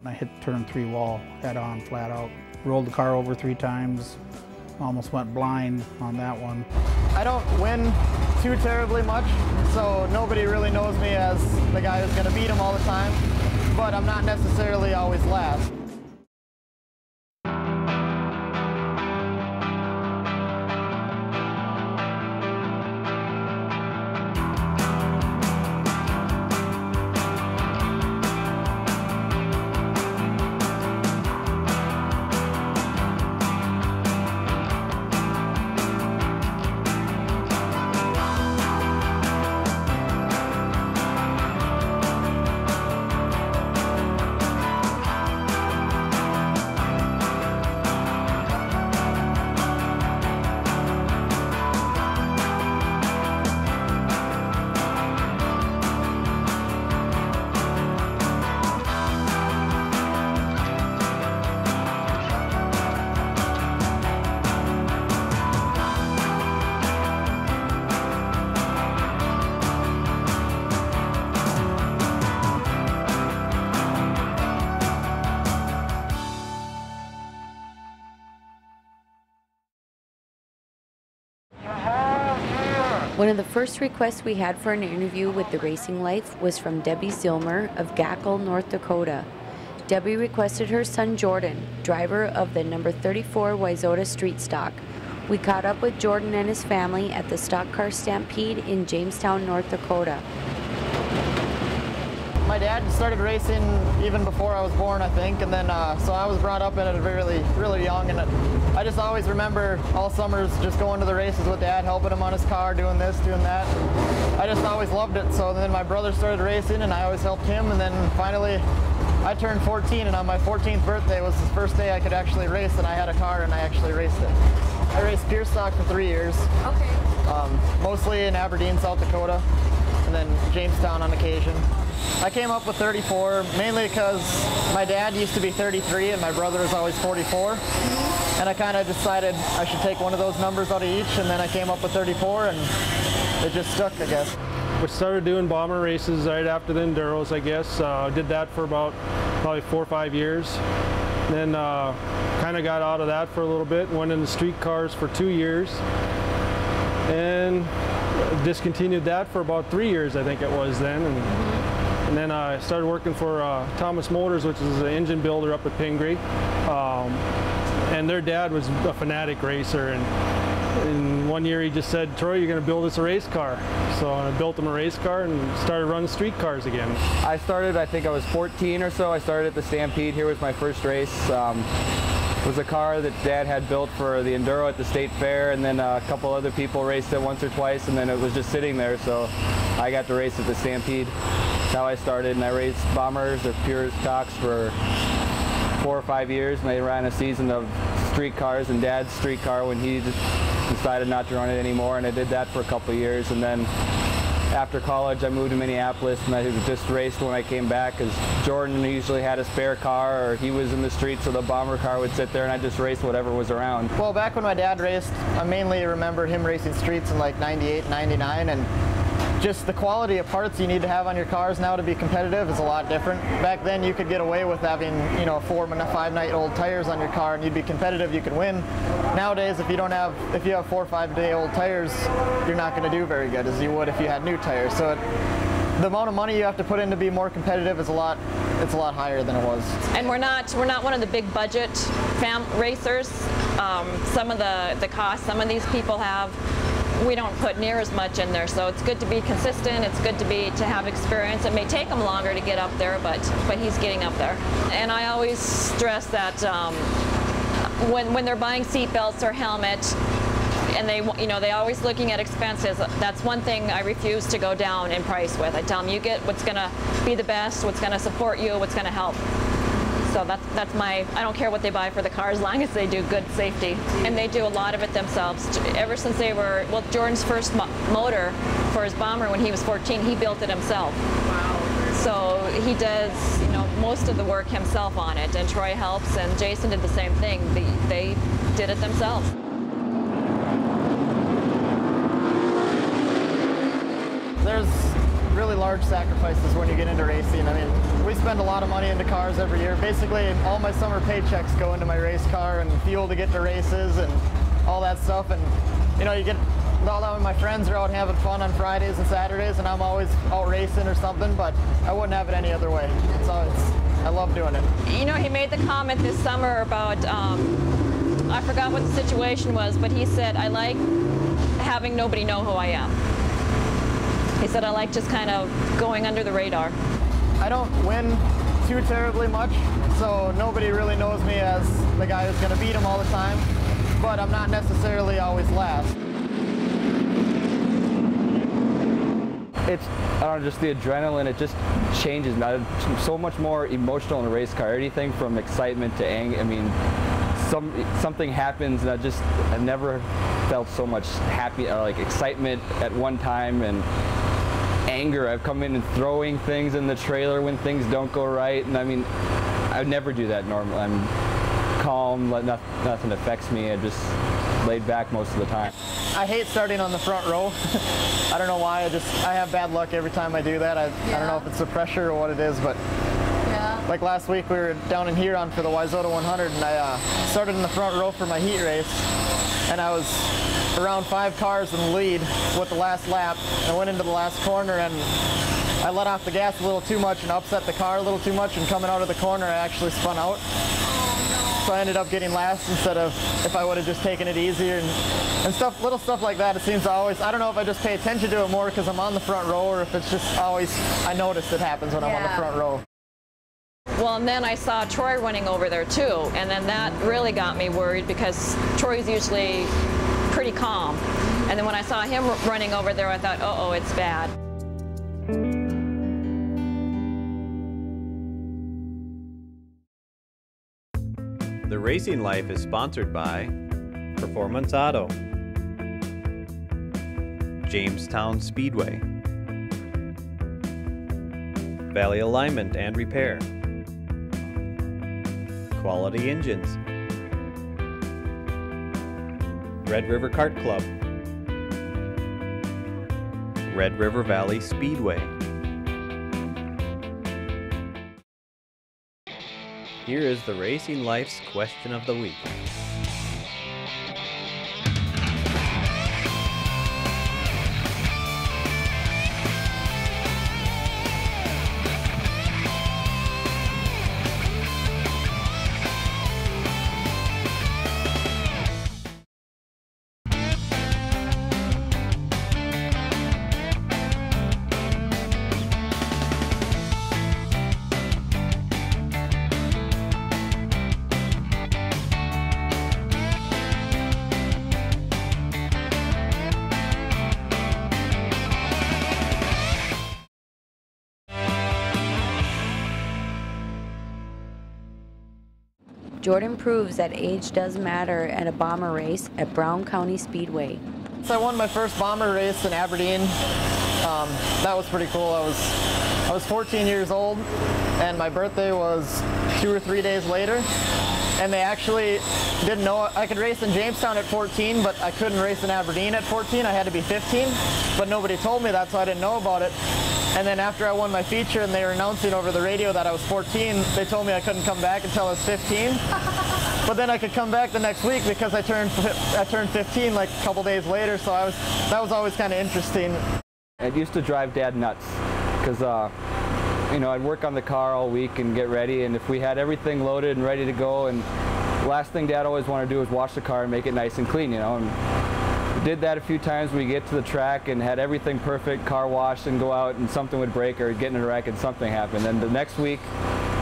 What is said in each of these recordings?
I hit turn 3 wall head on, flat out. Rolled the car over 3 times, almost went blind on that one. I don't win too terribly much, so nobody really knows me as the guy who's going to beat him all the time, but I'm not necessarily always last. One of the first requests we had for an interview with the Racing Life was from Debbie Zillmer of Gackle, North Dakota. Debbie requested her son Jordan, driver of the number 34 WISSOTA Street Stock. We caught up with Jordan and his family at the Stock Car Stampede in Jamestown, North Dakota. My dad started racing even before I was born, I think, and then so I was brought up in it really young, and I just always remember all summers just going to the races with Dad, helping him on his car, doing this, doing that. I just always loved it. So then my brother started racing, and I always helped him, and then finally I turned 14, and on my 14th birthday was the first day I could actually race, and I had a car and I actually raced it. I raced pure stock for 3 years. Okay. Mostly in Aberdeen, South Dakota, and then Jamestown on occasion. I came up with 34 mainly because my dad used to be 33 and my brother was always 44. And I kind of decided I should take one of those numbers out of each, and then I came up with 34, and it just stuck, I guess. We started doing bomber races right after the Enduros, I guess. Did that for about probably 4 or 5 years. Then kind of got out of that for a little bit, went into street cars for 2 years. And discontinued that for about 3 years, I think it was then. And then I started working for Thomas Motors, which is an engine builder up at Pingree. And their dad was a fanatic racer. And one year he just said, "Troy, you're going to build us a race car." So I built him a race car and started running street cars again. I started, I think I was 14 or so. I started at the Stampede. Here was my first race. It was a car that Dad had built for the Enduro at the State Fair, and then a couple other people raced it once or twice, and then it was just sitting there, so I got to race at the Stampede. That's how I started, and I raced bombers or pure stocks for 4 or 5 years, and I ran a season of street cars and Dad's street car when he just decided not to run it anymore, and I did that for a couple of years. And then after college I moved to Minneapolis, and I just raced when I came back because Jordan usually had a spare car or he was in the street, so the bomber car would sit there and I just raced whatever was around. Well, back when my dad raced, I mainly remember him racing streets in like 98, 99, and just the quality of parts you need to have on your cars now to be competitive is a lot different. Back then you could get away with having, 4 and 5 night old tires on your car and you'd be competitive, you could win. Nowadays if you have 4 or 5 day old tires, you're not going to do very good as you would if you had new tires. So the amount of money you have to put in to be more competitive is a lot higher than it was. And we're not one of the big budget racers. Some of the costs some of these people have, we don't put near as much in there, so it's good to be consistent. It's good to have experience. It may take him longer to get up there, but he's getting up there. And I always stress that when they're buying seat belts or helmet, and they always looking at expenses. That's one thing I refuse to go down in price with. I tell them, you get what's going to be the best, what's going to support you, what's going to help. So that's I don't care what they buy for the car as long as they do good safety. And they do a lot of it themselves. Ever since Jordan's first motor for his bomber when he was 14, he built it himself. Wow. So he does, most of the work himself on it, and Troy helps, and Jason did the same thing. They did it themselves. really large sacrifices when you get into racing. I mean, we spend a lot of money into cars every year. Basically, all my summer paychecks go into my race car and fuel to get to races and all that stuff. And you know, you get all of my friends are out having fun on Fridays and Saturdays, and I'm always out racing or something. But I wouldn't have it any other way. So I love doing it. You know, he made the comment this summer about I forgot what the situation was, but he said, I like having nobody know who I am. He said, I like just kind of going under the radar. I don't win too terribly much, so nobody really knows me as the guy who's going to beat him all the time, but I'm not necessarily always last. It's, I don't know, just the adrenaline, it just changes. I'm so much more emotional in a race car. Anything from excitement to anger. I mean, something happens and I've never felt so much happy or like excitement at one time, and anger. I've come in and throwing things in the trailer when things don't go right, and I mean, I would never do that normally. I'm calm, nothing affects me. I just laid back most of the time. I hate starting on the front row. I don't know why. I have bad luck every time I do that. I don't know if it's the pressure or what it is, but like last week we were down in Huron for the WISSOTA 100, and I started in the front row for my heat race, and I was around 5 cars in the lead with the last lap. I went into the last corner and I let off the gas a little too much and upset the car a little too much, and coming out of the corner I actually spun out. So I ended up getting last instead of if I would have just taken it easier, and stuff, little stuff like that. It seems to always, I don't know if I just pay attention to it more because I'm on the front row, or if it's just always, I notice it happens when I'm on the front row. Well, and then I saw Troy running over there too, and then that really got me worried because Troy's usually pretty calm. And then when I saw him running over there, I thought, uh-oh, it's bad. The Racing Life is sponsored by Performance Auto, Jamestown Speedway, Valley Alignment and Repair, Quality Engines, Red River Kart Club, Red River Valley Speedway. Here is the Racing Life's question of the week. Jordan proves that age does matter at a bomber race at Brown County Speedway. So I won my first bomber race in Aberdeen. That was pretty cool. I was 14 years old, and my birthday was 2 or 3 days later. And they actually didn't know I could race in Jamestown at 14, but I couldn't race in Aberdeen at 14. I had to be 15, but nobody told me that, so I didn't know about it. And then after I won my feature and they were announcing over the radio that I was 14, they told me I couldn't come back until I was 15. But then I could come back the next week because I turned 15 like a couple days later, so that was always kind of interesting. It used to drive Dad nuts because you know, I'd work on the car all week and get ready, and if we had everything loaded and ready to go, and the last thing Dad always wanted to do was wash the car and make it nice and clean, you know. And did that a few times. We get to the track and had everything perfect, car washed, and go out and something would break or get in a wreck and something happened. Then the next week,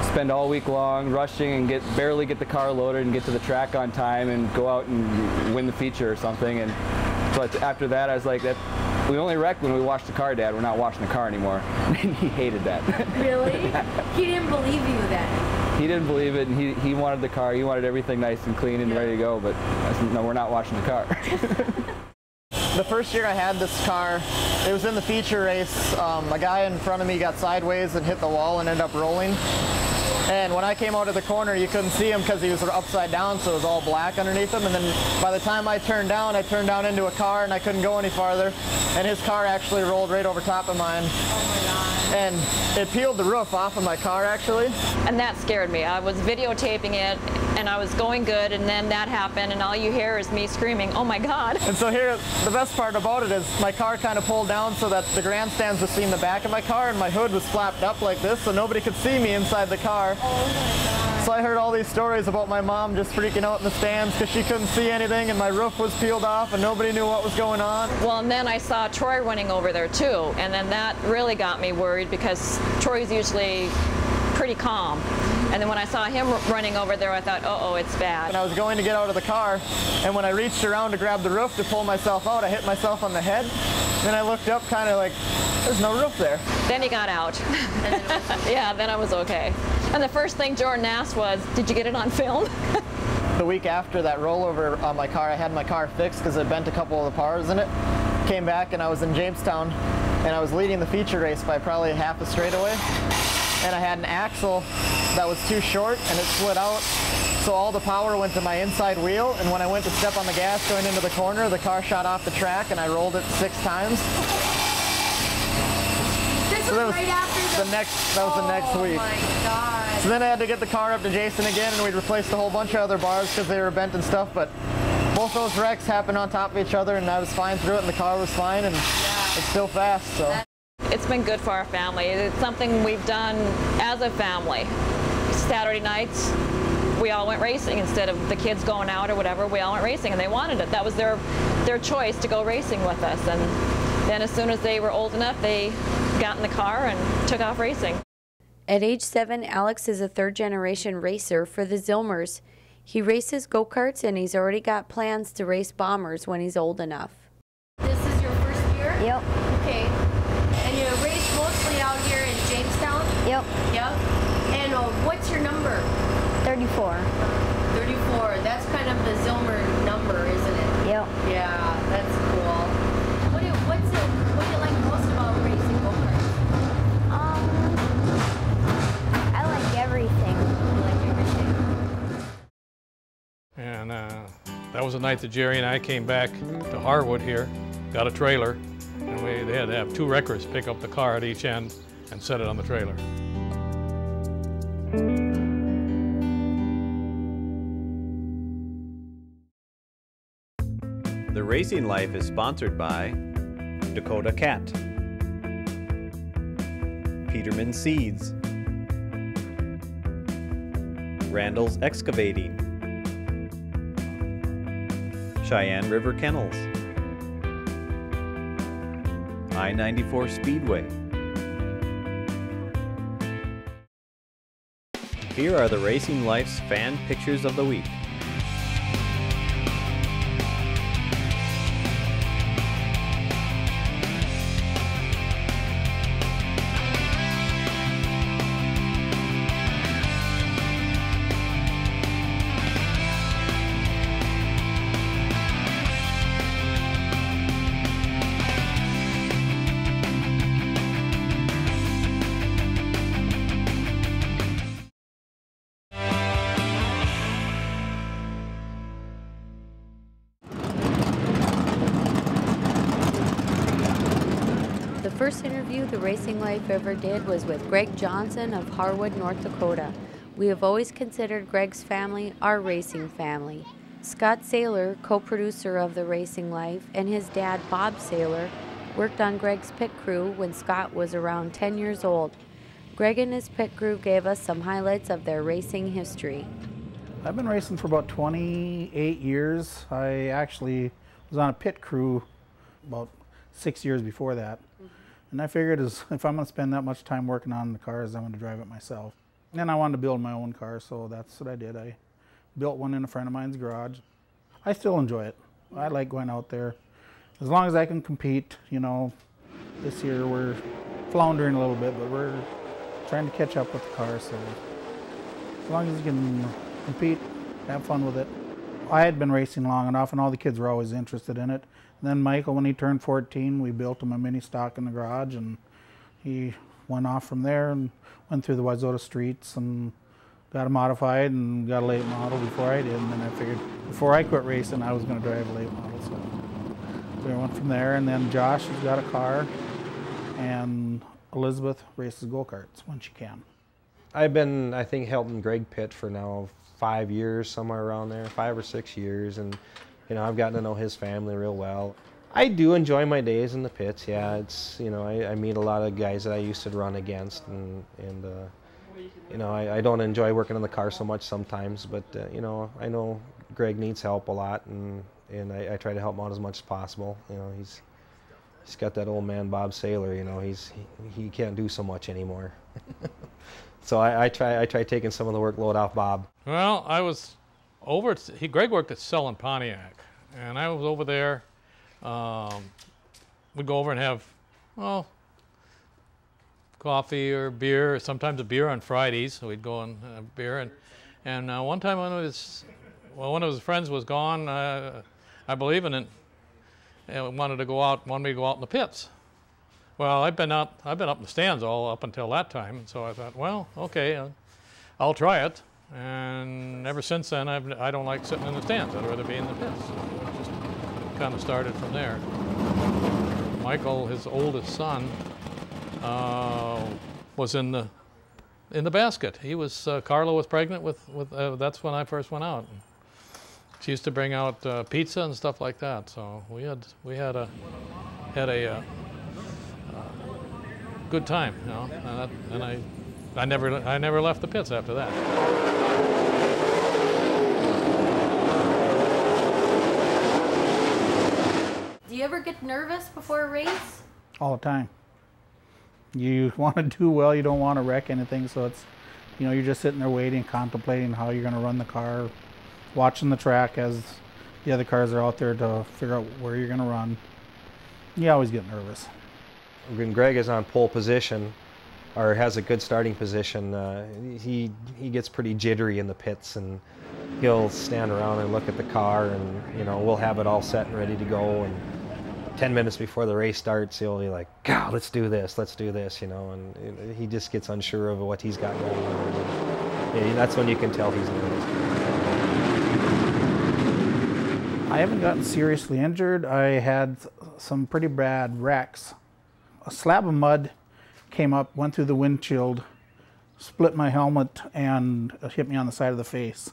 spend all week long rushing and barely get the car loaded and get to the track on time and go out and win the feature or something. And so after that, I was like, we only wreck when we wash the car, Dad. We're not washing the car anymore. And he hated that. Really? He didn't believe you then? He didn't believe it, and he wanted the car. He wanted everything nice and clean and ready to go, but I said, no, we're not washing the car. The first year I had this car, it was in the feature race. A guy in front of me got sideways and hit the wall and ended up rolling. And when I came out of the corner, you couldn't see him because he was upside down, so it was all black underneath him. And then by the time I turned down into a car, and I couldn't go any farther. And his car actually rolled right over top of mine. Oh my God. And it peeled the roof off of my car, actually. And that scared me. I was videotaping it, and I was going good, and then that happened, and all you hear is me screaming, oh my God. And so here, the best part about it is my car kind of pulled down so that the grandstands was seeing the back of my car, and my hood was flapped up like this, so nobody could see me inside the car. Oh my God. So I heard all these stories about my mom just freaking out in the stands because she couldn't see anything, and my roof was peeled off, and nobody knew what was going on. Well, and then I saw Troy running over there too, and then that really got me worried because Troy's usually pretty calm. And then when I saw him running over there, I thought, uh-oh, it's bad. And I was going to get out of the car, and when I reached around to grab the roof to pull myself out, I hit myself on the head. Then I looked up kind of like, there's no roof there. Then he got out. Yeah, then I was okay. And the first thing Jordan asked was, did you get it on film? The week after that rollover on my car, I had my car fixed because it bent a couple of the bars in it. Came back and I was in Jamestown, and I was leading the feature race by probably half a straightaway. And I had an axle that was too short and it slid out. So all the power went to my inside wheel, and when I went to step on the gas going into the corner, the car shot off the track and I rolled it 6 times. This So was right after the next week. Oh my God. So then I had to get the car up to Jason again, and we'd replaced a whole bunch of other bars because they were bent and stuff, but both those wrecks happened on top of each other, and I was fine through it, and the car was fine, and it's still fast, so. It's been good for our family. It's something we've done as a family. Saturday nights, we all went racing. Instead of the kids going out or whatever, we all went racing, and they wanted it. That was their choice to go racing with us. And then as soon as they were old enough, they got in the car and took off racing. At age 7, Alex is a third-generation racer for the Zilmers. He races go-karts, and he's already got plans to race bombers when he's old enough. This is your first year? Yep. Okay. And you race mostly out here in Jamestown? Yep. Yep. And what's your number? 34. 34. That's kind of the Zilmer number, isn't it? Yep. Yeah, that's cool. What do you like most about racing go-karts? I like everything. You like everything? And that was the night that Jerry and I came back to Harwood here, got a trailer, and they had to have 2 wreckers pick up the car at each end and set it on the trailer. The Racing Life is sponsored by Dakota Cat, Peterman Seeds, Randall's Excavating, Cheyenne River Kennels, I-94 Speedway. Here are the Racing Life's fan pictures of the week. The first interview the Racing Life ever did was with Greg Johnson of Harwood, North Dakota. We have always considered Greg's family our racing family. Scott Saylor, co-producer of The Racing Life, and his dad, Bob Saylor, worked on Greg's pit crew when Scott was around 10 years old. Greg and his pit crew gave us some highlights of their racing history. I've been racing for about 28 years. I actually was on a pit crew about 6 years before that. And I figured if I'm going to spend that much time working on the cars, I'm going to drive it myself. And I wanted to build my own car, so that's what I did. I built one in a friend of mine's garage. I still enjoy it. I like going out there. As long as I can compete, you know. This year we're floundering a little bit, but we're trying to catch up with the car, so as long as you can compete, have fun with it. I had been racing long enough, and all the kids were always interested in it. And then Michael, when he turned 14, we built him a mini stock in the garage, and he went off from there and went through the WISSOTA streets and got it modified and got a late model before I did, and then I figured before I quit racing I was going to drive a late model. So we went from there, and then Josh has got a car, and Elizabeth races go-karts when she can. I've been, I think, helping Greg pit for now 5 years, somewhere around there, 5 or 6 years, and you know, I've gotten to know his family real well. I do enjoy my days in the pits, yeah. It's, you know, I meet a lot of guys that I used to run against, and you know, I don't enjoy working on the car so much sometimes, but you know, I know Greg needs help a lot, and I try to help him out as much as possible. You know, he's got that old man Bob Saylor, you know, he can't do so much anymore. So I try taking some of the workload off Bob. Well, I was over at, Greg worked at Cell in Pontiac, and I was over there. We'd go over and have, well, coffee or beer, or sometimes a beer on Fridays, so we'd go and have beer. And one time one of his friends was gone, I believe, and wanted me to go out in the pits. Well, I've been up in the stands all up until that time, and so I thought, well, okay, I'll try it. And ever since then, I don't like sitting in the stands. I'd rather be in the pits. So it just kind of started from there. Michael, his oldest son, was in the basket. He was Carla was pregnant with that's when I first went out. She used to bring out pizza and stuff like that. So we had a good time, you know. And I never left the pits after that. Do you ever get nervous before a race? All the time. You want to do well, you don't want to wreck anything, so it's, you know, you're just sitting there waiting, contemplating how you're going to run the car, watching the track as the other cars are out there to figure out where you're going to run. You always get nervous. When Greg is on pole position, or has a good starting position, he gets pretty jittery in the pits, and he'll stand around and look at the car, and you know, we'll have it all set and ready to go, and 10 minutes before the race starts, he'll be like, God, let's do this, you know, and he just gets unsure of what he's got going on. And that's when you can tell he's nervous. I haven't gotten seriously injured. I had some pretty bad wrecks. A slab of mud came up, went through the windshield, split my helmet, and hit me on the side of the face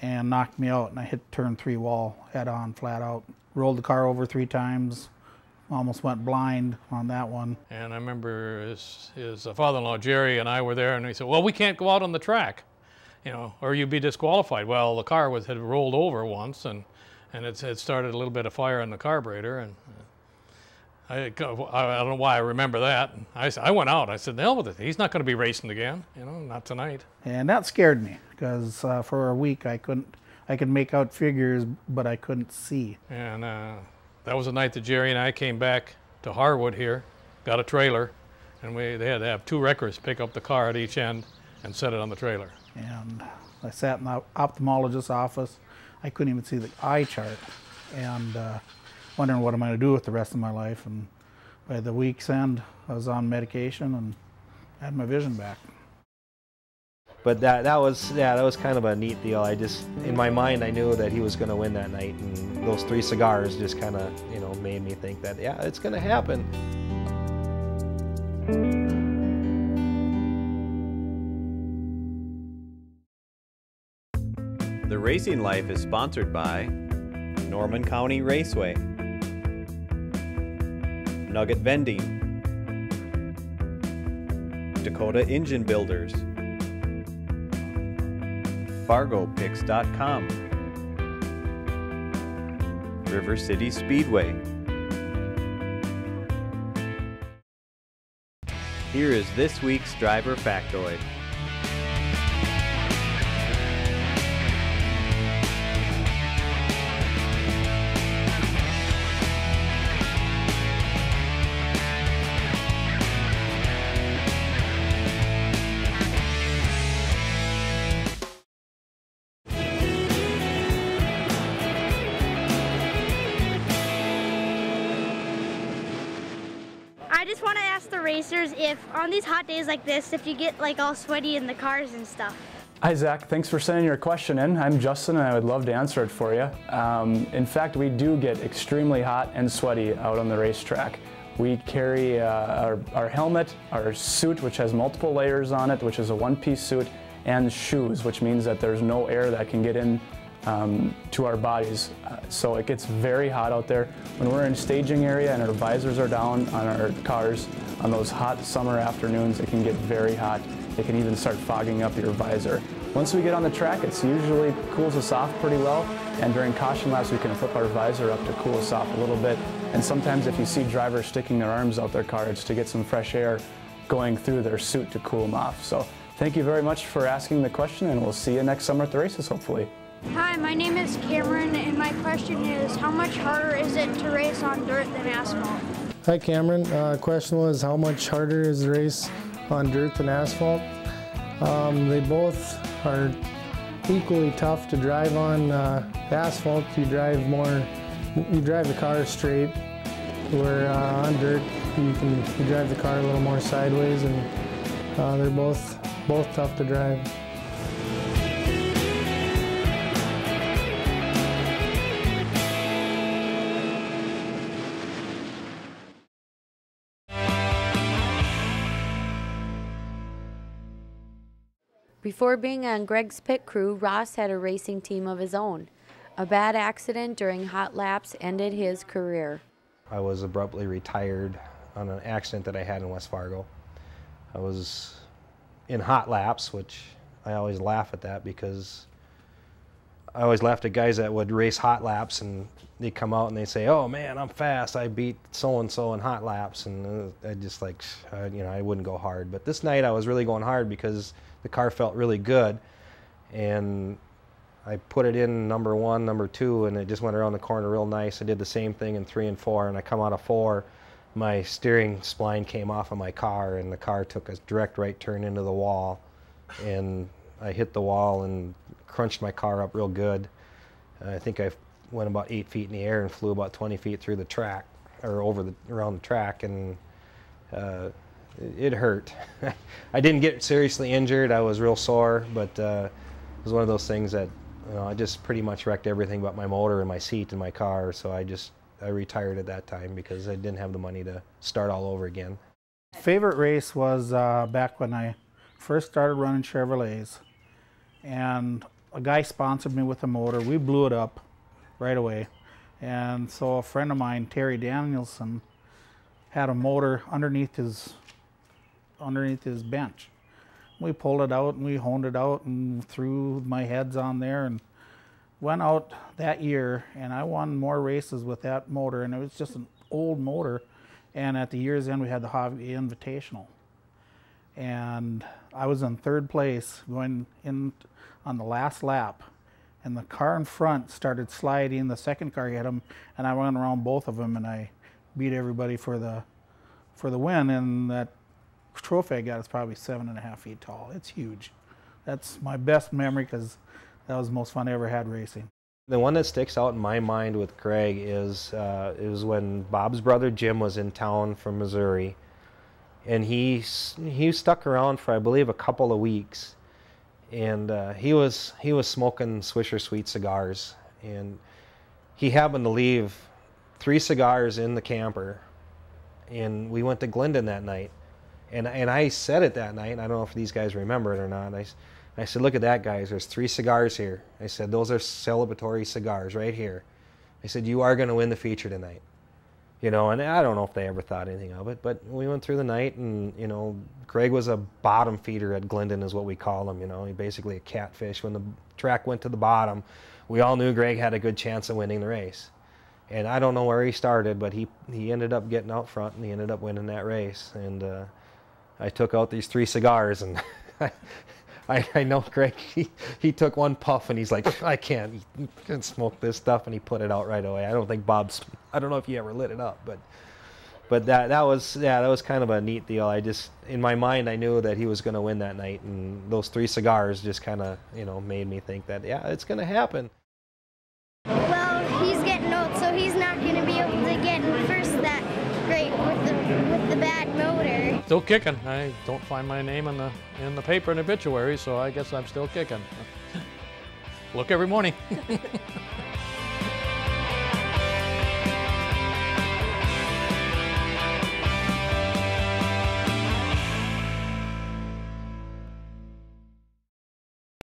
and knocked me out, and I hit turn 3 wall head on, flat out. Rolled the car over 3 times, almost went blind on that one. And I remember his father-in-law Jerry and I were there, and he said, well, we can't go out on the track, you know, or you'd be disqualified. Well, the car had rolled over once, and it had started a little bit of fire in the carburetor, and I don't know why I remember that. And I went out. I said, the hell with it. He's not going to be racing again, you know, not tonight. And that scared me, because for a week I could make out figures, but I couldn't see. And that was the night that Jerry and I came back to Harwood here, got a trailer, and they had to have 2 wreckers pick up the car at each end and set it on the trailer. And I sat in the ophthalmologist's office. I couldn't even see the eye chart, and wondering what am I going to do with the rest of my life. And by the week's end, I was on medication and had my vision back. But that was kind of a neat deal. I just, in my mind, I knew that he was going to win that night, and those 3 cigars just kind of, you know, made me think that, yeah, it's going to happen. The Racing Life is sponsored by Norman County Raceway, Nugget Vending, Dakota Engine Builders, FargoPicks.com, River City Speedway. Here is this week's driver factoid. I just want to ask the racers if on these hot days like this, if you get like all sweaty in the cars and stuff. Hi Zach, thanks for sending your question in. I'm Justin and I would love to answer it for you. In fact, we do get extremely hot and sweaty out on the racetrack. We carry our helmet, our suit, which has multiple layers on it, which is a one-piece suit, and shoes, which means that there's no air that can get in to our bodies. So it gets very hot out there. When we're in staging area and our visors are down on our cars, on those hot summer afternoons, it can get very hot. It can even start fogging up your visor. Once we get on the track, it usually cools us off pretty well, and during caution laps we can flip our visor up to cool us off a little bit. And sometimes if you see drivers sticking their arms out their car, it's to get some fresh air going through their suit to cool them off. So thank you very much for asking the question, and we'll see you next summer at the races, hopefully. Hi, my name is Cameron, and my question is, how much harder is it to race on dirt than asphalt? Hi Cameron, question was how much harder is the race on dirt than asphalt? They both are equally tough to drive on. Asphalt, you drive the car straight, where on dirt you drive the car a little more sideways, and they're both tough to drive. Before being on Greg's pit crew, Ross had a racing team of his own. A bad accident during hot laps ended his career. I was abruptly retired on an accident that I had in West Fargo. I was in hot laps, which I always laugh at that because I always laughed at guys that would race hot laps and they come out and they say, "Oh man, I'm fast. I beat so-and-so in hot laps." And I just like, you know, I wouldn't go hard. But this night I was really going hard because the car felt really good. And I put it in number 1, number 2, and it just went around the corner real nice. I did the same thing in 3 and 4, and I come out of 4, my steering spline came off of my car, and the car took a direct right turn into the wall. And I hit the wall and crunched my car up real good. I think I went about 8 feet in the air and flew about 20 feet through the track, or around the track, and it hurt. I didn't get seriously injured. I was real sore, but it was one of those things that, you know, I just pretty much wrecked everything but my motor and my seat in my car. So I retired at that time because I didn't have the money to start all over again. Favorite race was back when I first started running Chevrolets, and a guy sponsored me with a motor. We blew it up right away, and so a friend of mine, Terry Danielson, had a motor underneath his bench. We pulled it out and we honed it out and threw my heads on there and went out that year, and I won more races with that motor, and it was just an old motor. And at the year's end we had the Hobby Invitational, and I was in 3rd place going in on the last lap, and the car in front started sliding. The second car hit him, and I went around both of them and I beat everybody for the win. And that trophy I got is probably 7.5 feet tall. It's huge. That's my best memory because that was the most fun I ever had racing. The one that sticks out in my mind with Greg is when Bob's brother Jim was in town from Missouri, and he stuck around for, I believe, a couple of weeks, and he was smoking Swisher Sweet cigars, and he happened to leave 3 cigars in the camper, and we went to Glendon that night. And I said it that night, and I don't know if these guys remember it or not. I said, "Look at that, guys, there's 3 cigars here." I said, "Those are celebratory cigars right here." I said, "You are going to win the feature tonight." You know, and I don't know if they ever thought anything of it, but we went through the night, and, you know, Greg was a bottom feeder at Glendon is what we call him, you know. He basically a catfish. When the track went to the bottom, we all knew Greg had a good chance of winning the race. And I don't know where he started, but he ended up getting out front, and he ended up winning that race. And I took out these 3 cigars, and I know Greg, he took one puff and he's like, I can't smoke this stuff, and he put it out right away. I don't know if he ever lit it up, but that was kind of a neat deal. In my mind, I knew that he was going to win that night, and those 3 cigars just kind of, you know, made me think that, yeah, it's going to happen. Well, he's getting old, so he's not going to be able to get in first that great with the bad motor. still kicking. I don't find my name in the paper and obituary, so I guess I'm still kicking. Look every morning.